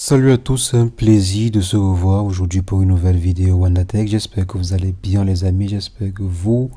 Salut à tous, c'est un plaisir de se revoir aujourd'hui pour une nouvelle vidéo WandaTech. J'espère que vous allez bien les amis, j'espère que vous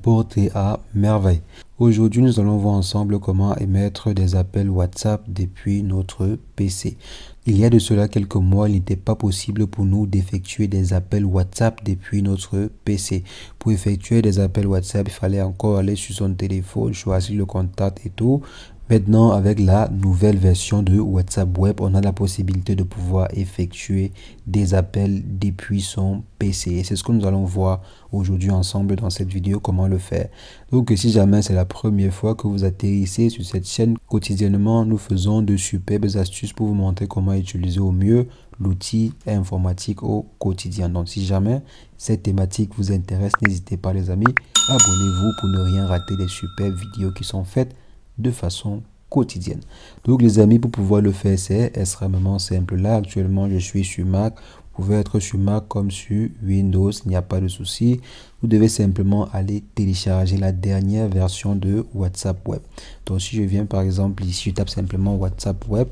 portez à merveille. Aujourd'hui, nous allons voir ensemble comment émettre des appels WhatsApp depuis notre PC. Il y a de cela quelques mois, il n'était pas possible pour nous d'effectuer des appels WhatsApp depuis notre PC. Pour effectuer des appels WhatsApp, il fallait encore aller sur son téléphone, choisir le contact et tout. Maintenant, avec la nouvelle version de WhatsApp Web, on a la possibilité de pouvoir effectuer des appels depuis son PC. Et c'est ce que nous allons voir aujourd'hui ensemble dans cette vidéo, comment le faire. Donc, si jamais c'est la première fois que vous atterrissez sur cette chaîne, quotidiennement, nous faisons de superbes astuces pour vous montrer comment utiliser au mieux l'outil informatique au quotidien. Donc, si jamais cette thématique vous intéresse, n'hésitez pas les amis, abonnez-vous pour ne rien rater des superbes vidéos qui sont faites de façon quotidienne. Donc les amis, pour pouvoir le faire, c'est extrêmement simple. Là actuellement je suis sur Mac. Vous pouvez être sur Mac comme sur Windows, il n'y a pas de souci. Vous devez simplement aller télécharger la dernière version de WhatsApp Web. Donc si je viens par exemple ici, je tape simplement WhatsApp Web.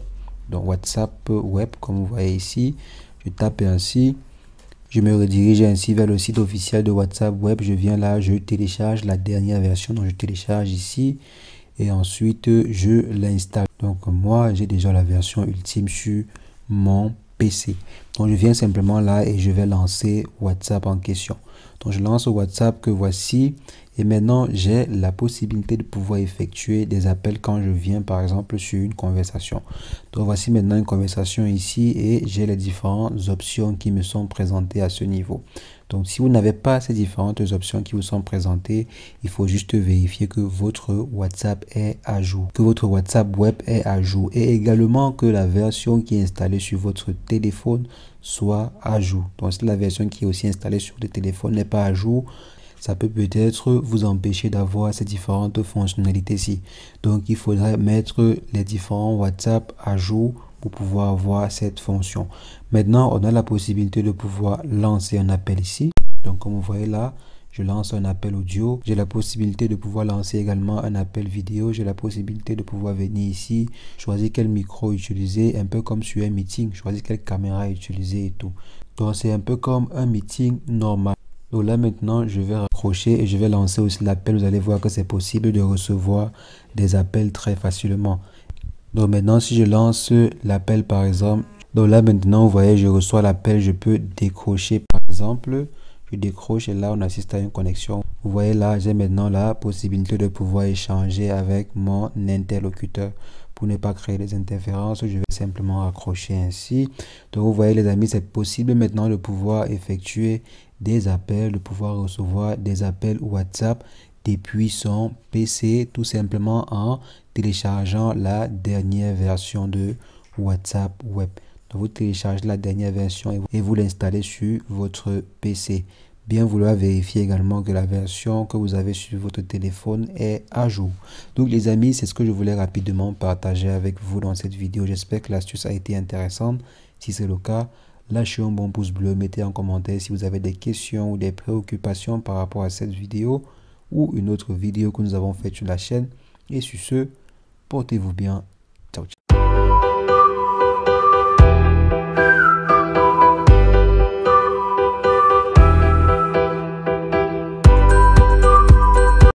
Donc WhatsApp Web, comme vous voyez ici, je tape ainsi. Je me redirige ainsi vers le site officiel de WhatsApp Web. Je viens là, je télécharge la dernière version. Donc je télécharge ici. Et ensuite je l'installe. Donc moi j'ai déjà la version ultime sur mon PC. Donc je viens simplement là et je vais lancer WhatsApp en question. Donc je lance WhatsApp que voici. Et maintenant j'ai la possibilité de pouvoir effectuer des appels quand je viens par exemple sur une conversation. Donc voici maintenant une conversation ici et j'ai les différentes options qui me sont présentées à ce niveau. Donc si vous n'avez pas ces différentes options qui vous sont présentées, il faut juste vérifier que votre WhatsApp est à jour, que votre WhatsApp Web est à jour et également que la version qui est installée sur votre téléphone soit à jour. Donc si la version qui est aussi installée sur le téléphone n'est pas à jour, ça peut peut-être vous empêcher d'avoir ces différentes fonctionnalités-ci. Donc il faudrait mettre les différents WhatsApp à jour pour pouvoir avoir cette fonction. Maintenant, on a la possibilité de pouvoir lancer un appel ici. Donc comme vous voyez là, je lance un appel audio. J'ai la possibilité de pouvoir lancer également un appel vidéo. J'ai la possibilité de pouvoir venir ici, choisir quel micro utiliser, un peu comme sur un meeting, choisir quelle caméra utiliser et tout. Donc c'est un peu comme un meeting normal. Donc là maintenant, je vais raccrocher et je vais lancer aussi l'appel. Vous allez voir que c'est possible de recevoir des appels très facilement. Donc maintenant, si je lance l'appel par exemple, donc là maintenant, vous voyez, je reçois l'appel, je peux décrocher par exemple. Je décroche et là, on assiste à une connexion. Vous voyez là, j'ai maintenant la possibilité de pouvoir échanger avec mon interlocuteur. Pour ne pas créer des interférences, je vais simplement raccrocher ainsi. Donc vous voyez les amis, c'est possible maintenant de pouvoir effectuer des appels, de pouvoir recevoir des appels WhatsApp depuis son PC, tout simplement en téléchargeant la dernière version de WhatsApp Web. Donc vous téléchargez la dernière version et vous l'installez sur votre PC. Bien vouloir vérifier également que la version que vous avez sur votre téléphone est à jour. Donc les amis, c'est ce que je voulais rapidement partager avec vous dans cette vidéo. J'espère que l'astuce a été intéressante. Si c'est le cas, lâchez un bon pouce bleu, mettez en commentaire si vous avez des questions ou des préoccupations par rapport à cette vidéo ou une autre vidéo que nous avons faite sur la chaîne. Et sur ce, portez-vous bien